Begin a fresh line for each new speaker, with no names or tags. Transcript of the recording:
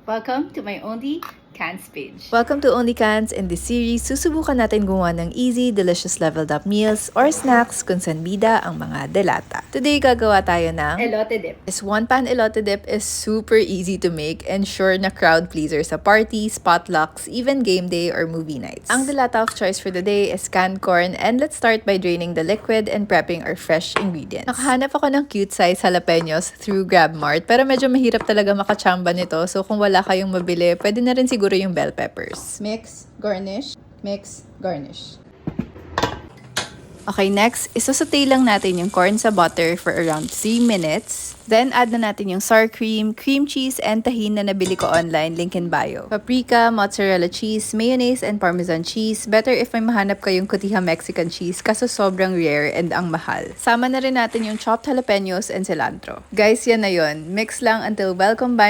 Welcome to my Only Cans page.
Welcome to Only Cans. In this series, susubukan natin gumawa ng easy, delicious leveled up meals or snacks kung saan bida ang mga delata. Today, gagawa tayo ng
Elote dip.
This one-pan elote dip is super easy to make and sure na crowd pleaser sa parties, potlucks, even game day or movie nights. Ang delata of choice for the day is canned corn, and let's start by draining the liquid and prepping our fresh ingredients. Nakahanap ako ng cute size jalapenos through GrabMart, pero medyo mahirap talaga makachamba nito, so kung wala kayong mabili, pwede na rin siguro yung bell peppers. Mix, garnish, mix, garnish. Okay, next, isasaute lang natin yung corn sa butter for around 3 minutes. Then, add na natin yung sour cream, cream cheese, and tahin na nabili ko online, link in bio. Paprika, mozzarella cheese, mayonnaise, and parmesan cheese. Better if may mahanap kayong Cotija Mexican cheese kaso sobrang rare and ang mahal. Sama na rin natin yung chopped jalapenos and cilantro. Guys, yan na yun. Mix lang until well combined.